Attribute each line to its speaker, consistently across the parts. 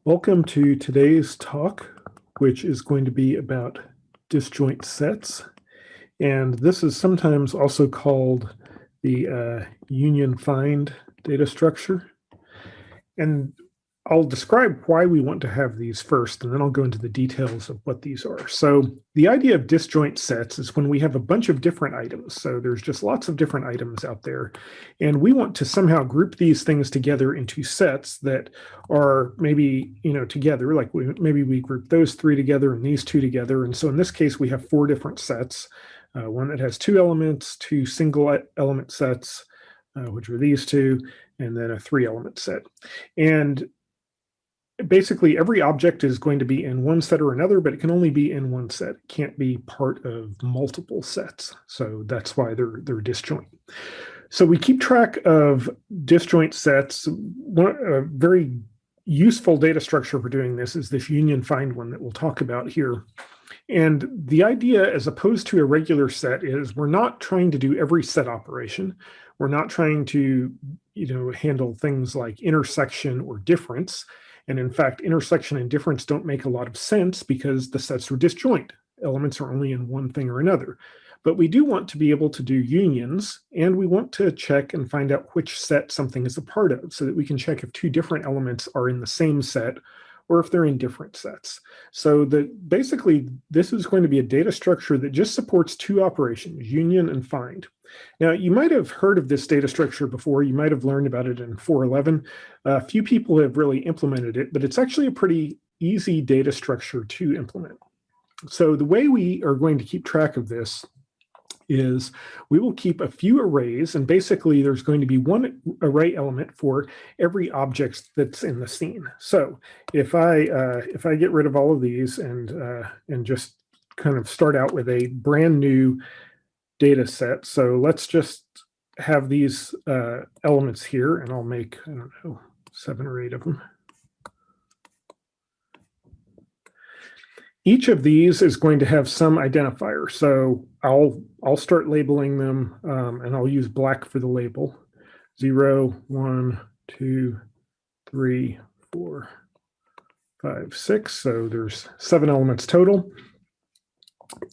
Speaker 1: Welcome to today's talk, which is going to be about disjoint sets. And this is sometimes also called the union find data structure. And I'll describe why we want to have these first, and then I'll go into the details of what these are. So the idea of disjoint sets is when we have a bunch of different items. So there's just lots of different items out there. And we want to somehow group these things together into sets that are maybe, together, like maybe we group those three together and these two together. And so in this case, we have four different sets. One that has two elements, two single element sets, which are these two, and then a three element set. And basically every object is going to be in one set or another, but it can only be in one set. It can't be part of multiple sets. So that's why they're disjoint. So we keep track of disjoint sets. A very useful data structure for doing this is this union find one that we'll talk about here. And the idea, as opposed to a regular set, is we're not trying to do every set operation. We're not trying to, handle things like intersection or difference. And in fact, intersection and difference don't make a lot of sense because the sets are disjoint. Elements are only in one thing or another. But we do want to be able to do unions, and we want to check and find out which set something is a part of so that we can check if two different elements are in the same set or if they're in different sets. So basically, this is going to be a data structure that just supports two operations, union and find. Now, you might have heard of this data structure before. You might have learned about it in 4.11. A few people have really implemented it, but it's actually a pretty easy data structure to implement. So the way we are going to keep track of this is we will keep a few arrays, and basically there's going to be one array element for every object that's in the scene. So if I get rid of all of these and just kind of start out with a brand new data set, so let's just have these elements here, and I'll make, I don't know, 7 or 8 of them. Each of these is going to have some identifier. So I'll start labeling them, and I'll use black for the label. 0, 1, 2, 3, 4, 5, 6. So there's 7 elements total.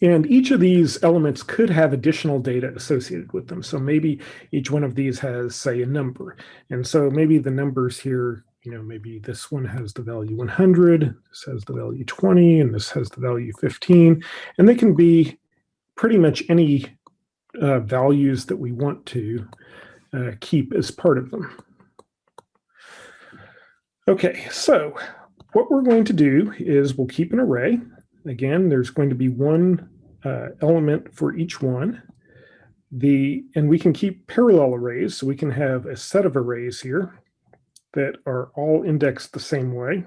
Speaker 1: And each of these elements could have additional data associated with them. So maybe each one of these has, say, a number. And so maybe the numbers here, maybe this one has the value 100, this has the value 20, and this has the value 15. And they can be pretty much any values that we want to keep as part of them. Okay, so what we're going to do is we'll keep an array. Again, there's going to be one element for each one. And we can keep parallel arrays, so we can have a set of arrays here that are all indexed the same way.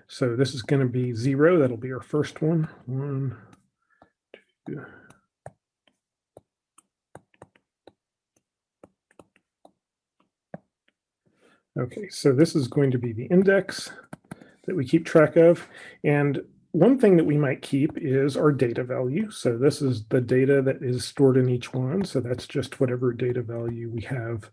Speaker 1: So this is going to be 0. That'll be our first one. 1, 2. Okay, so this is going to be the index that we keep track of. And one thing that we might keep is our data value. So this is the data that is stored in each one. So that's just whatever data value we have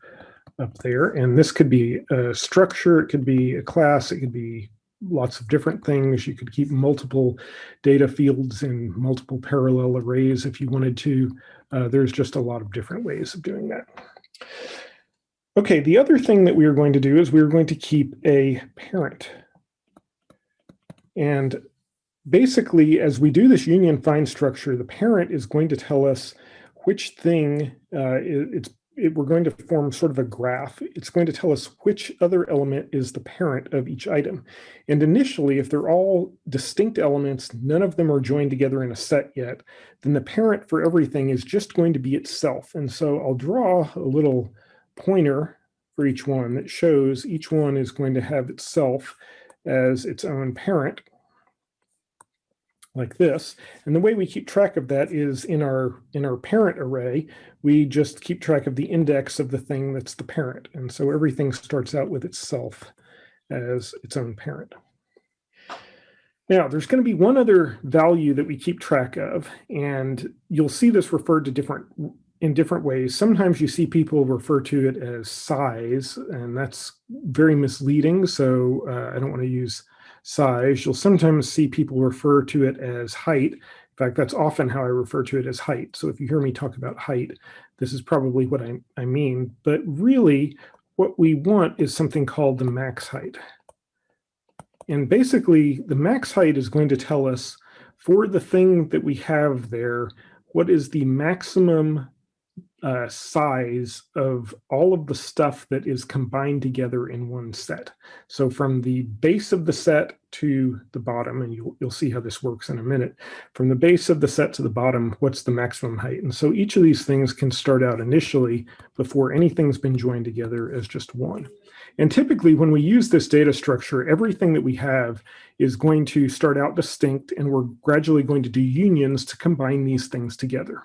Speaker 1: up there. And this could be a structure, it could be a class, it could be lots of different things. You could keep multiple data fields in multiple parallel arrays if you wanted to. There's just a lot of different ways of doing that. Okay, the other thing that we are going to do is we're going to keep a parent. And basically, as we do this union find structure, the parent is going to tell us which thing we're going to form sort of a graph. It's going to tell us which other element is the parent of each item. And initially, if they're all distinct elements, none of them are joined together in a set yet, then the parent for everything is just going to be itself. And so I'll draw a little pointer for each one that shows each one is going to have itself as its own parent, like this. And the way we keep track of that is in our parent array, we just keep track of the index of the thing that's the parent. And so everything starts out with itself as its own parent. Now, there's going to be one other value that we keep track of, and you'll see this referred to in different ways. Sometimes you see people refer to it as size, and that's very misleading. So I don't want to use size. You'll sometimes see people refer to it as height. In fact, that's often how I refer to it, as height. So if you hear me talk about height, this is probably what I mean. But really, what we want is something called the max height. And basically, the max height is going to tell us, for the thing that we have there, what is the maximum size of all of the stuff that is combined together in one set. So from the base of the set to the bottom, and you'll see how this works in a minute, from the base of the set to the bottom, what's the maximum height? And so each of these things can start out initially, before anything's been joined together, as just one. And typically when we use this data structure, everything that we have is going to start out distinct, and we're gradually going to do unions to combine these things together.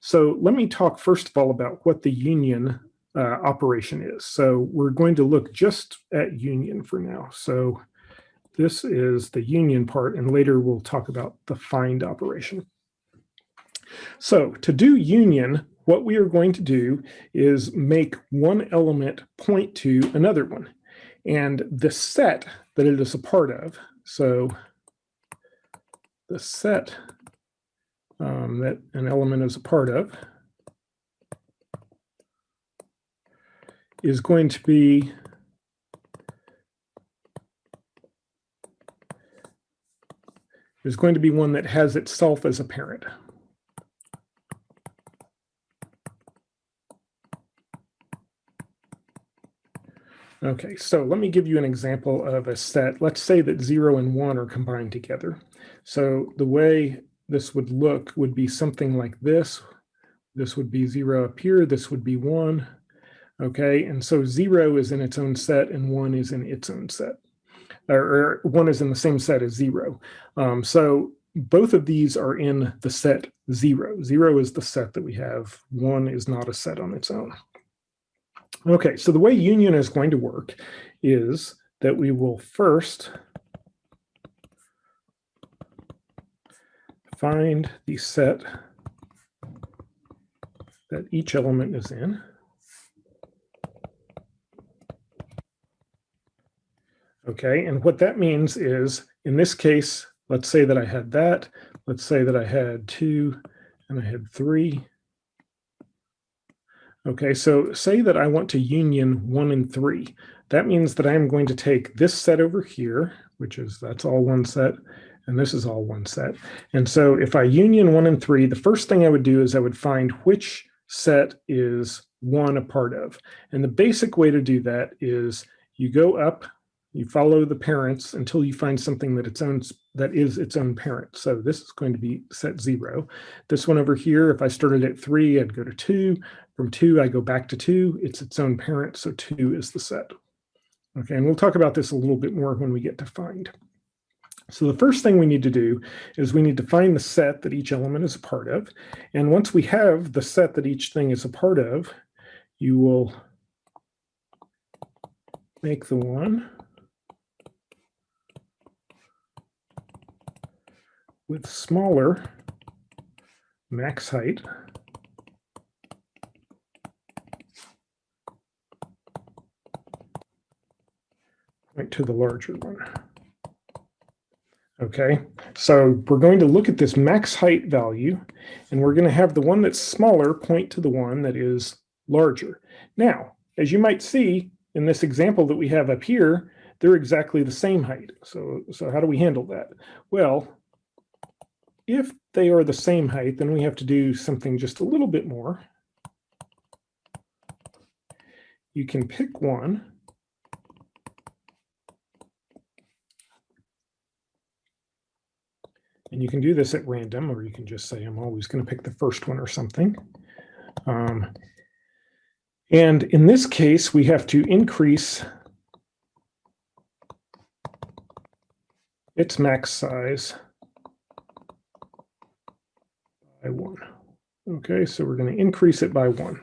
Speaker 1: So let me talk first of all about what the union operation is. So we're going to look just at union for now. So this is the union part, and later we'll talk about the find operation. So to do union, what we are going to do is make one element point to another one. And the set that it is a part of, so the set that an element is a part of is going to be one that has itself as a parent. Okay, so let me give you an example of a set. Let's say that 0 and 1 are combined together. So the way this would look would be something like this. This would be 0 up here. This would be 1. Okay, and so 0 is in its own set and 1 is in its own set. Or 1 is in the same set as 0. So both of these are in the set 0. 0 is the set that we have. 1 is not a set on its own. Okay, so the way union is going to work is that we will first find the set that each element is in. Okay, and what that means is, in this case, let's say that I had that. Let's say that I had 2 and I had 3. Okay, so say that I want to union 1 and 3. That means that I'm going to take this set over here, that's all one set, and this is all one set. And so if I union 1 and 3, the first thing I would do is I would find which set is 1 a part of. And the basic way to do that is you go up, you follow the parents until you find something that is its own parent. So this is going to be set 0. This one over here, if I started at 3, I'd go to 2. From 2, I go back to 2. It's its own parent, so 2 is the set. Okay, and we'll talk about this a little bit more when we get to find. So the first thing we need to do is we need to find the set that each element is a part of. And once we have the set that each thing is a part of, you will make the one with smaller max height point to the larger one. Okay, so we're going to look at this max height value, and we're going to have the one that's smaller point to the one that is larger. Now, as you might see in this example that we have up here, they're exactly the same height. So how do we handle that? Well, if they are the same height, then we have to do something just a little bit more. You can pick one. And you can do this at random, or you can just say, I'm always going to pick the first one or something. And in this case, we have to increase its max size by 1. Okay, so we're going to increase it by 1.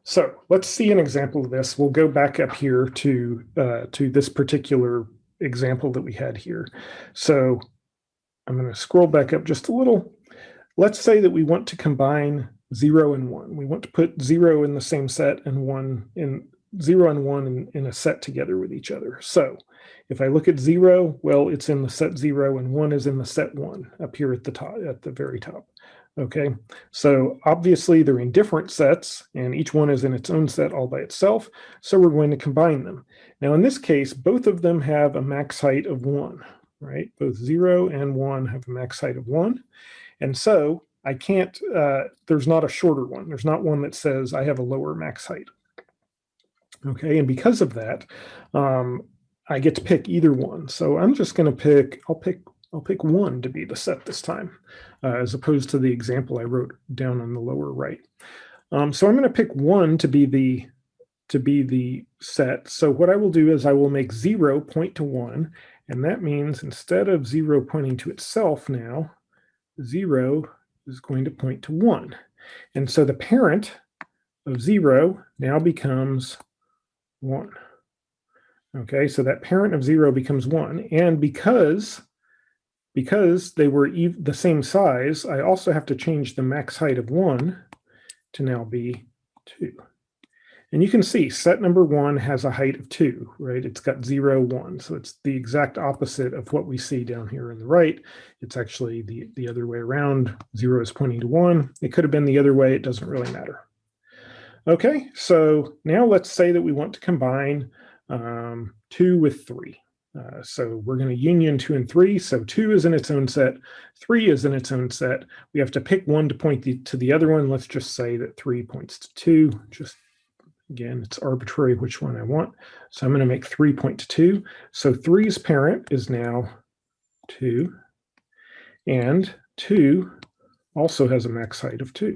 Speaker 1: So let's see an example of this. We'll go back up here to this particular example that we had here. So I'm going to scroll back up just a little. Let's say that we want to combine 0 and 1. We want to put 0 in the same set and 1 in 0 and 1 in a set together with each other. So if I look at 0, well, it's in the set 0 and 1 is in the set 1 up here at the top, at the very top. Okay, so obviously they're in different sets and each one is in its own set all by itself. So we're going to combine them. Now in this case, both of them have a max height of 1, right? Both 0 and 1 have a max height of 1. And so I can't, there's not a shorter one. There's not one that says I have a lower max height. Okay, and because of that, I get to pick either one. So I'm just going to pick, I'll pick 1 to be the set this time, as opposed to the example I wrote down on the lower right. So I'm going to pick 1 to be the set. So what I will do is I will make 0 point to 1, and that means instead of 0 pointing to itself now, 0 is going to point to 1. And so the parent of 0 now becomes 1. Okay, so that parent of 0 becomes 1. And because they were the same size, I also have to change the max height of 1 to now be 2. And you can see set number 1 has a height of 2, right? It's got 0, 1. So it's the exact opposite of what we see down here on the right. It's actually the other way around. 0 is pointing to 1. It could have been the other way. It doesn't really matter. Okay, so now let's say that we want to combine 2 with 3. So we're going to union 2 and 3. So 2 is in its own set. 3 is in its own set. We have to pick one to point to the other one. Let's just say that 3 points to 2. Just again, it's arbitrary which one I want. So I'm going to make 3 point to 2. So 3's parent is now 2. And 2 also has a max height of 2.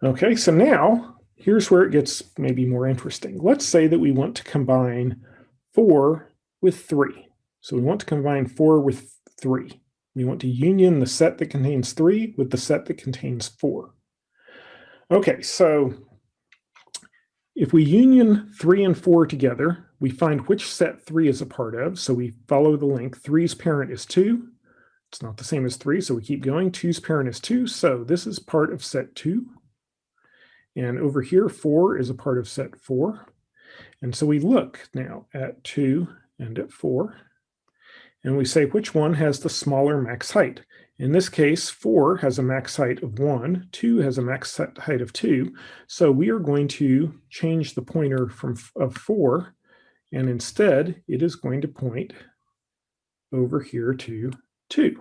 Speaker 1: Okay, so now here's where it gets maybe more interesting. Let's say that we want to combine 4 with 3. So we want to combine 4 with 3. We want to union the set that contains 3 with the set that contains 4. Okay, so if we union 3 and 4 together, we find which set 3 is a part of. So we follow the link. 3's parent is 2. It's not the same as 3, so we keep going. 2's parent is 2, so this is part of set 2. And over here, 4 is a part of set 4. And so we look now at 2 and at 4, and we say which one has the smaller max height. In this case, 4 has a max height of 1, 2 has a max height of 2, so we are going to change the pointer of 4, and instead it is going to point over here to 2,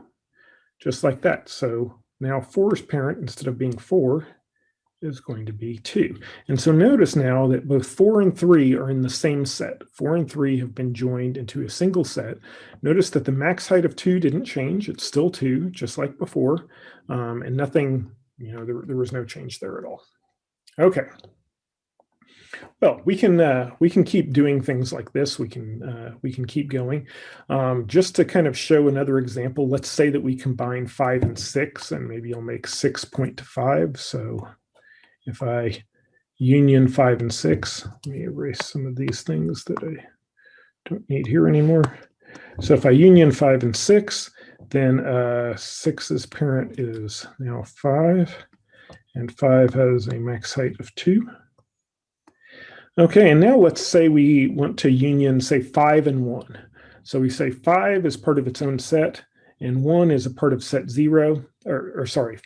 Speaker 1: just like that. So now 4's parent, instead of being 4, is going to be 2. And so notice now that both 4 and 3 are in the same set. 4 and 3 have been joined into a single set. Notice that the max height of 2 didn't change. It's still 2, just like before. And nothing, there was no change there at all. Okay. Well, we can keep doing things like this. We can keep going. Just to kind of show another example, let's say that we combine 5 and 6, and maybe I'll make 6 point to 5. So if I union 5 and 6, let me erase some of these things that I don't need here anymore. So if I union 5 and 6, then 6's parent is now 5, and 5 has a max height of 2. Okay, and now let's say we want to union, say, 5 and 1. So we say 5 is part of its own set, and 1 is a part of set 0, or sorry,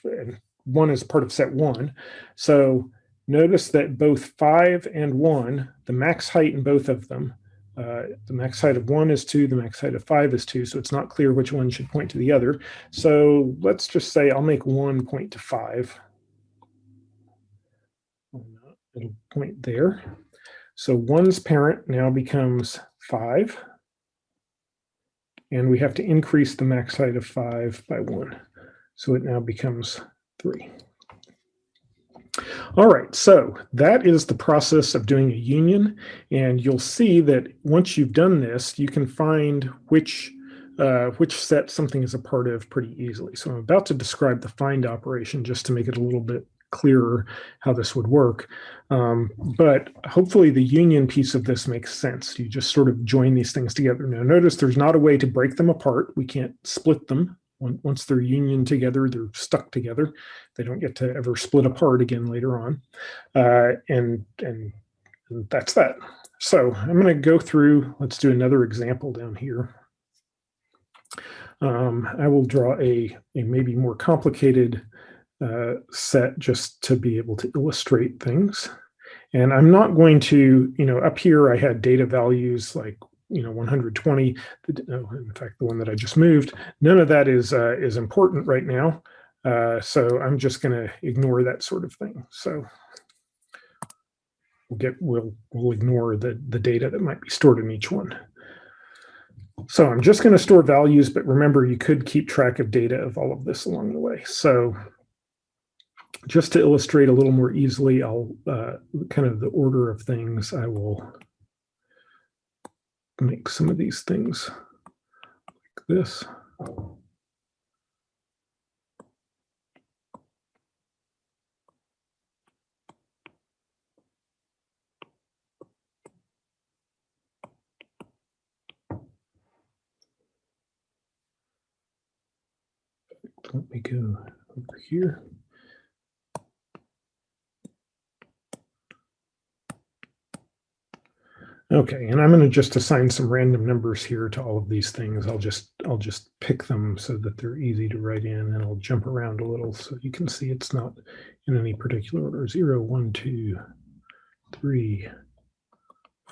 Speaker 1: 1 is part of set 1. So notice that both 5 and 1, the max height in both of them, the max height of 1 is 2, the max height of 5 is 2, so it's not clear which one should point to the other. So let's just say I'll make 1 point to 5. It'll point there. So 1's parent now becomes 5, and we have to increase the max height of 5 by 1. So it now becomes 3. All right, so that is the process of doing a union, and you'll see that once you've done this, you can find which set something is a part of pretty easily. So I'm about to describe the find operation just to make it a little bit clearer how this would work. But hopefully the union piece of this makes sense. You just sort of join these things together. Now notice there's not a way to break them apart. We can't split them once they're unioned together, they're stuck together. They don't get to ever split apart again later on. And that's that. So I'm going to go through, let's do another example down here. I will draw a maybe more complicated set just to be able to illustrate things. And I'm not going to, up here I had data values like, 120. In fact, the one that I just moved, none of that is important right now. So I'm just going to ignore that sort of thing. So we'll ignore the data that might be stored in each one. So I'm just going to store values, but remember, you could keep track of data of all of this along the way. So just to illustrate a little more easily, I'll kind of the order of things, I will make some of these things like this. Let me go over here. Okay, and I'm going to just assign some random numbers here to all of these things. I'll just pick them so that they're easy to write in, and I'll jump around a little so you can see it's not in any particular order. 0, 1, 2, 3,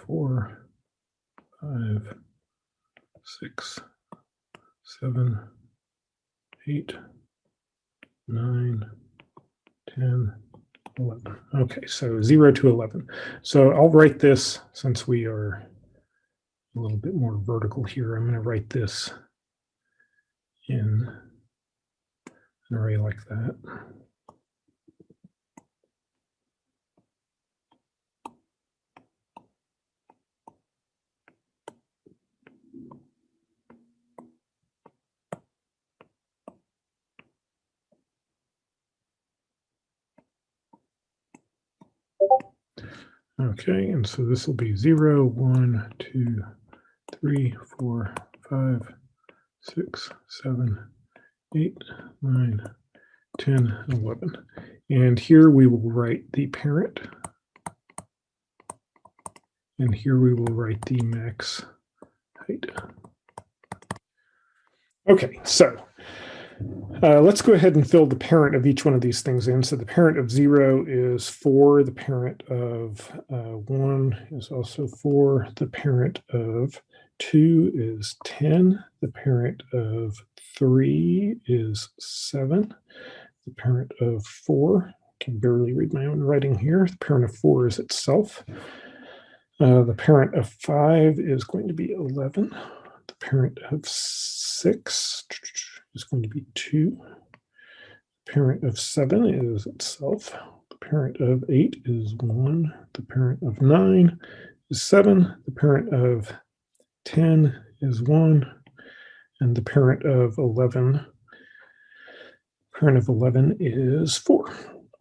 Speaker 1: 4, 5, 6, 7, 8, 9, 10, 11. Okay, so 0 to 11. So I'll write this, since we are a little bit more vertical here, I'm going to write this in an array like that. Okay, and so this will be 0, 1, 2, 3, 4, 5, 6, 7, 8, 9, 10, 11. And here we will write the parent. And here we will write the max height. Okay, so let's go ahead and fill the parent of each one of these things in. So the parent of 0 is 4. The parent of 1 is also 4. The parent of 2 is 10. The parent of 3 is 7. The parent of 4, I can barely read my own writing here. The parent of 4 is itself. The parent of 5 is going to be 11. The parent of 6 is going to be 2. The parent of 7 is itself. The parent of 8 is 1. The parent of 9 is 7. The parent of 10 is 1. And the parent of 11 is 4.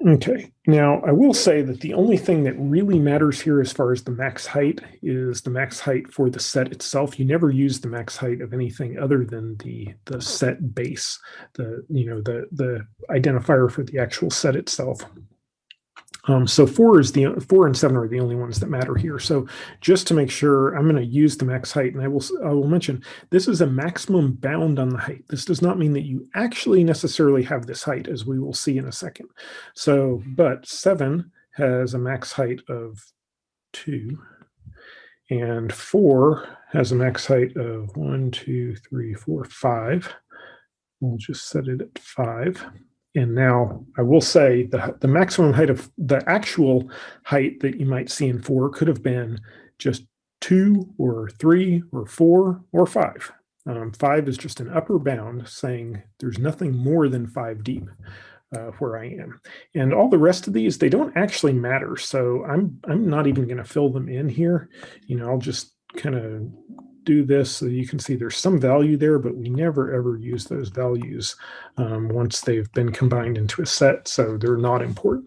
Speaker 1: Okay, now I will say that the only thing that really matters here as far as the max height is the max height for the set itself. You never use the max height of anything other than the set base, the identifier for the actual set itself. So 4 and 7 are the only ones that matter here. So just to make sure, I'm going to use the max height, and I will mention this is a maximum bound on the height. This does not mean that you actually necessarily have this height, as we will see in a second. So, but 7 has a max height of 2, and 4 has a max height of 1, 2, 3, 4, 5. We'll just set it at 5. And now I will say the maximum height of the actual height that you might see in 4 could have been just 2 or 3 or 4 or 5. 5 is just an upper bound saying there's nothing more than 5 deep where I am. And all the rest of these, they don't actually matter. So I'm not even going to fill them in here. I'll just kind of do this so you can see there's some value there, but we never ever use those values once they've been combined into a set, so they're not important.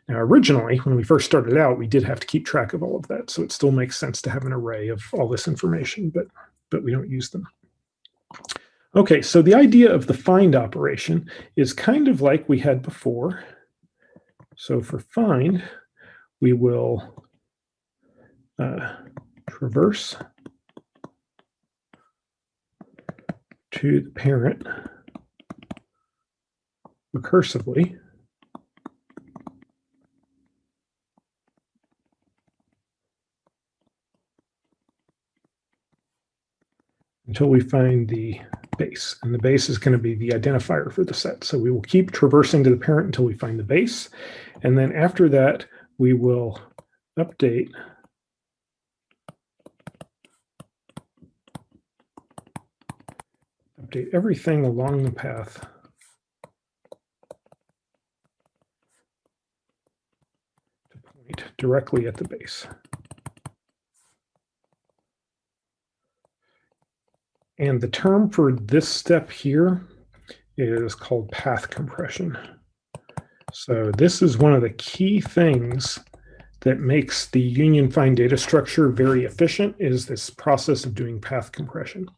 Speaker 1: Now, originally, when we first started out, we did have to keep track of all of that, so it still makes sense to have an array of all this information, but we don't use them. Okay, so the idea of the find operation is kind of like we had before. So for find, we will traverse to the parent recursively until we find the base. And the base is going to be the identifier for the set. So we will keep traversing to the parent until we find the base. And then after that, we will update everything along the path to point directly at the base. And the term for this step here is called path compression. So this is one of the key things that makes the union find data structure very efficient, is this process of doing path compression.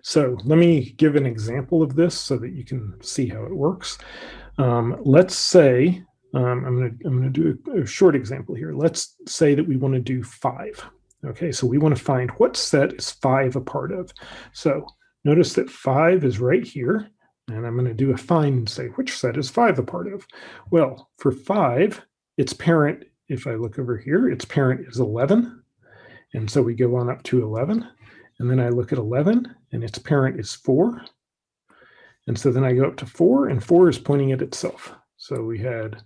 Speaker 1: So let me give an example of this so that you can see how it works. Let's say, I'm going to do a short example here. Let's say that we want to do 5. Okay, so we want to find what set is 5 a part of. So notice that 5 is right here, and I'm going to do a find and say which set is 5 a part of. Well, for 5, its parent, if I look over here, its parent is 11, and so we go on up to 11, and then I look at 11, and its parent is 4, and so then I go up to 4, and 4 is pointing at itself. So we had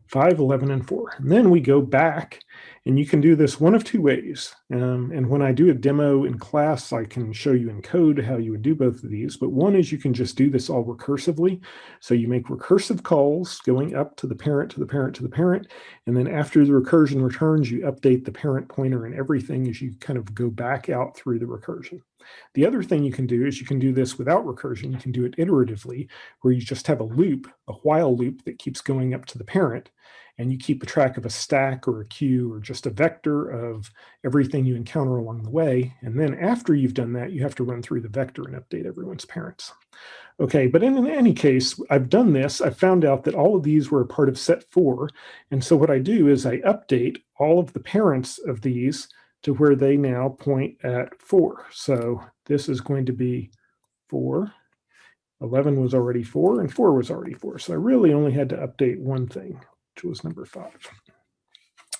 Speaker 1: 5, 11, and 4. And then we go back, and you can do this one of two ways. And when I do a demo in class, I can show you in code how you would do both of these. But one is you can just do this all recursively. So you make recursive calls going up to the parent, to the parent, to the parent. And then after the recursion returns, you update the parent pointer and everything as you kind of go back out through the recursion. The other thing you can do is you can do this without recursion. You can do it iteratively, where you just have a loop, a while loop that keeps going up to the parent, and you keep a track of a stack or a queue or just a vector of everything you encounter along the way. And then after you've done that, you have to run through the vector and update everyone's parents. Okay, but in any case, I've done this. I found out that all of these were a part of set 4. And so what I do is I update all of the parents of these to where they now point at 4. So this is going to be 4. 11 was already 4, and 4 was already 4. So I really only had to update one thing, which was number 5.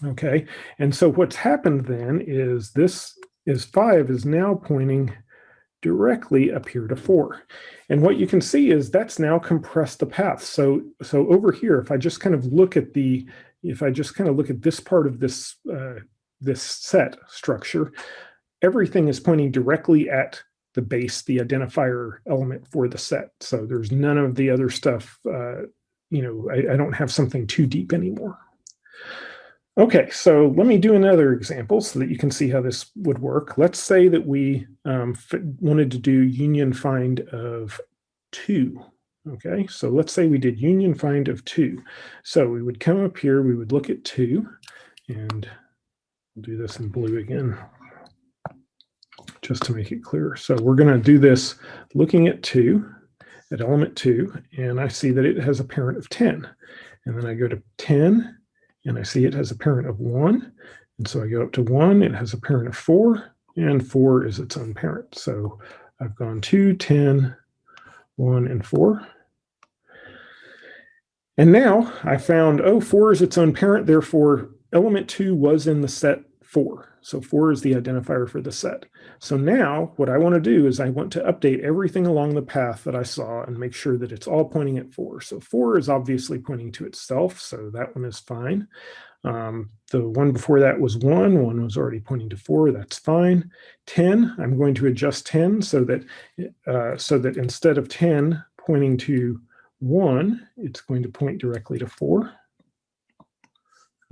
Speaker 1: Okay, and so what's happened then is this is 5 is now pointing directly up here to 4. And what you can see is that's now compressed the path. So over here, if I just kind of look at this part of this this set structure, everything is pointing directly at the base, the identifier element for the set. So there's none of the other stuff, I don't have something too deep anymore. Okay, so let me do another example so that you can see how this would work. Let's say that we wanted to do union find of 2. Okay, so let's say we did union find of 2. So we would come up here, we would look at 2, and we'll do this in blue again, just to make it clear. So we're going to do this looking at 2, at element 2, and I see that it has a parent of 10. And then I go to 10, and I see it has a parent of 1. And so I go up to 1, it has a parent of 4, and 4 is its own parent. So I've gone 2, 10, 1, and 4. And now I found, 4 is its own parent, therefore element 2 was in the set 4. So 4 is the identifier for the set. So now what I want to do is I want to update everything along the path that I saw and make sure that it's all pointing at 4. So 4 is obviously pointing to itself, so that one is fine. The one before that was 1. 1 was already pointing to 4. That's fine. 10, I'm going to adjust 10 so that instead of 10 pointing to 1, it's going to point directly to 4.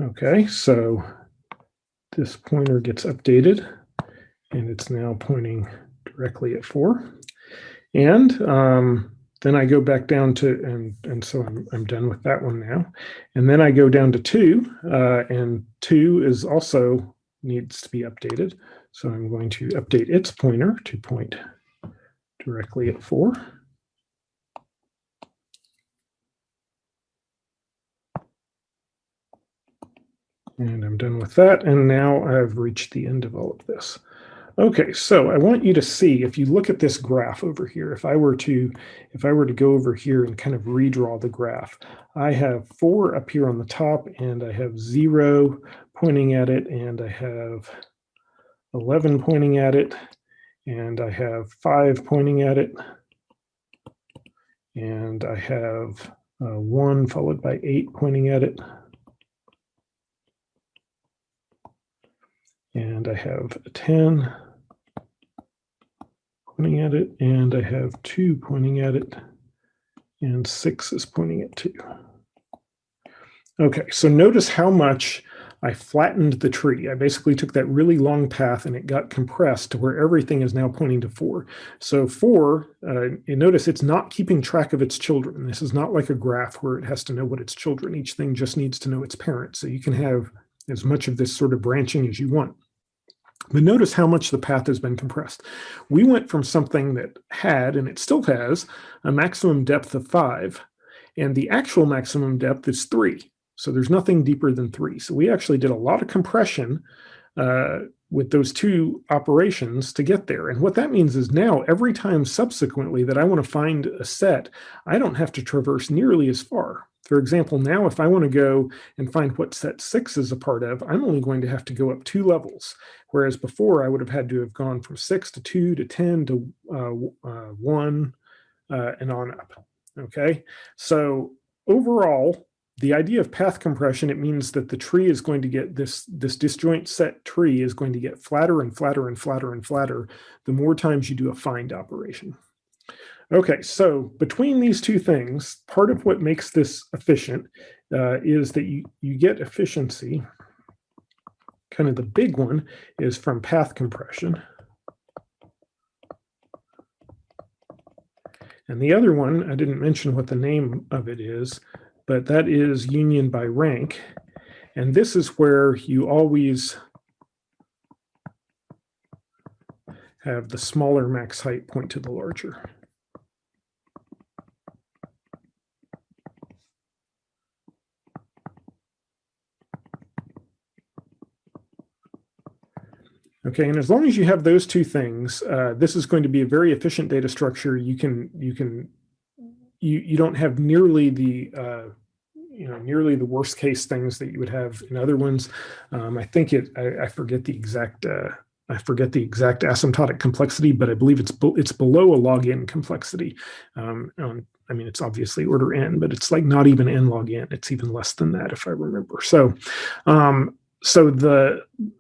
Speaker 1: Okay, so this pointer gets updated, and it's now pointing directly at 4. And then I go back down to, and so I'm done with that one now. And then I go down to 2, and 2 is also needs to be updated. So I'm going to update its pointer to point directly at 4. And I'm done with that. And now I've reached the end of all of this. Okay, so I want you to see, if you look at this graph over here, if I were to go over here and kind of redraw the graph, I have 4 up here on the top, and I have 0 pointing at it, and I have 11 pointing at it, and I have 5 pointing at it, and I have 1 followed by 8 pointing at it, and I have a 10 pointing at it, and I have 2 pointing at it, and 6 is pointing at 2. Okay, so notice how much I flattened the tree. I basically took that really long path and it got compressed to where everything is now pointing to 4. So 4, you notice it's not keeping track of its children. This is not like a graph where it has to know what its children. Each thing just needs to know its parents. So you can have as much of this sort of branching as you want. But notice how much the path has been compressed. We went from something that had, and it still has, a maximum depth of 5, and the actual maximum depth is 3. So there's nothing deeper than 3. So we actually did a lot of compression with those 2 operations to get there. And what that means is now every time subsequently that I want to find a set, I don't have to traverse nearly as far. For example, now if I want to go and find what set 6 is a part of, I'm only going to have to go up 2 levels. Whereas before I would have had to have gone from 6 to 2 to 10 to 1 and on up. Okay, so overall, the idea of path compression, it means that the tree is going to get this disjoint set tree is going to get flatter and flatter and flatter and flatter the more times you do a find operation. Okay, so between these two things, part of what makes this efficient is that you get efficiency. Kind of the big one is from path compression. And the other one, I didn't mention what the name of it is, but that is union by rank. And this is where you always have the smaller max height point to the larger. Okay, and as long as you have those two things, this is going to be a very efficient data structure. You don't have nearly the worst case things that you would have in other ones. I think I forget the exact asymptotic complexity, but I believe it's below a log n complexity. I mean, it's obviously order n, but it's like not even n log n. It's even less than that, if I remember. So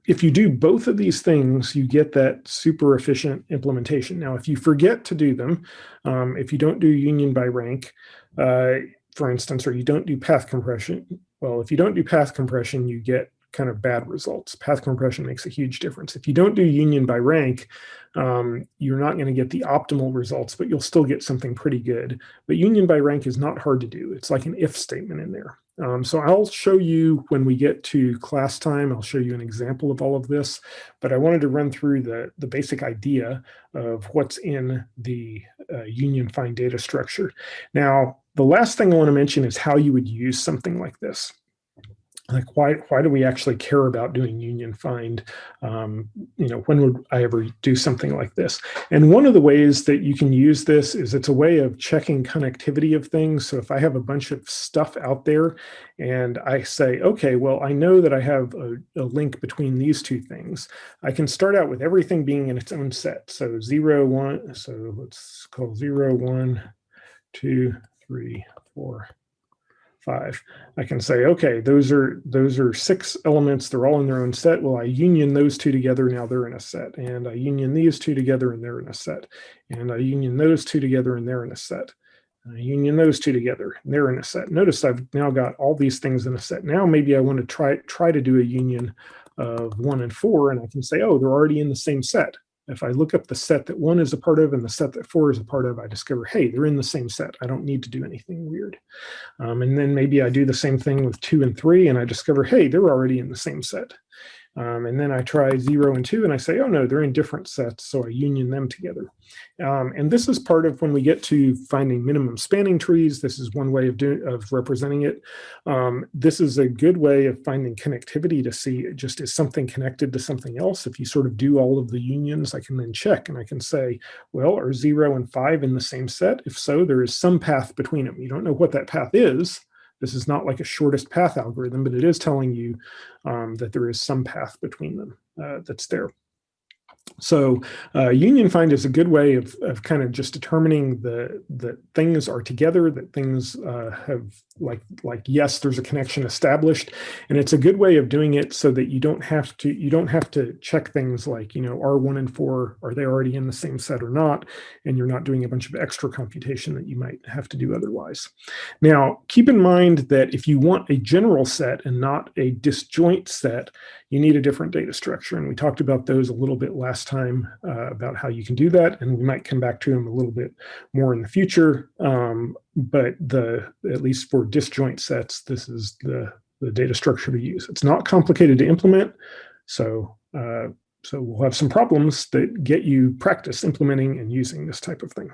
Speaker 1: if you do both of these things, you get that super efficient implementation. Now, if you forget to do them, if you don't do union by rank, for instance, or you don't do path compression, well, if you don't do path compression, you get kind of bad results. Path compression makes a huge difference. If you don't do union by rank, you're not going to get the optimal results, but you'll still get something pretty good. But union by rank is not hard to do. It's like an if statement in there. So I'll show you when we get to class time, I'll show you an example of all of this, but I wanted to run through the basic idea of what's in the union find data structure. Now, the last thing I want to mention is how you would use something like this. Like why do we actually care about doing union find? When would I ever do something like this? And one of the ways that you can use this is it's a way of checking connectivity of things. So if I have a bunch of stuff out there and I say, okay, well, I know that I have a link between these two things, I can start out with everything being in its own set. So 0, 1, so let's call 0, 1, 2, 3, 4, 5. I can say, okay, those are 6 elements. They're all in their own set. Well, I union those two together. Now they're in a set. And I union these two together and they're in a set. And I union those two together and they're in a set. And I union those two together and they're in a set. Notice I've now got all these things in a set. Now maybe I want to try to do a union of 1 and 4, and I can say, oh, they're already in the same set. If I look up the set that 1 is a part of and the set that 4 is a part of, I discover, hey, they're in the same set. I don't need to do anything weird. And then maybe I do the same thing with 2 and 3, and I discover, hey, they're already in the same set. And then I try 0 and 2, and I say, oh no, they're in different sets, so I union them together. And this is part of when we get to finding minimum spanning trees. This is one way of representing it. This is a good way of finding connectivity to see just is something connected to something else. If you sort of do all of the unions, I can then check and I can say, well, are 0 and 5 in the same set? If so, there is some path between them. You don't know what that path is. This is not like a shortest path algorithm, but it is telling you that there is some path between them that's there. So union find is a good way of kind of just determining that things are together, that things have like yes, there's a connection established, and it's a good way of doing it so that you don't have to check things like, you know, are 1 and 4, are they already in the same set or not, and you're not doing a bunch of extra computation that you might have to do otherwise. Now, keep in mind that if you want a general set and not a disjoint set, you need a different data structure, and we talked about those a little bit last time about how you can do that, and we might come back to them a little bit more in the future. But at least for disjoint sets, this is the data structure to use. It's not complicated to implement, so we'll have some problems that get you practice implementing and using this type of thing.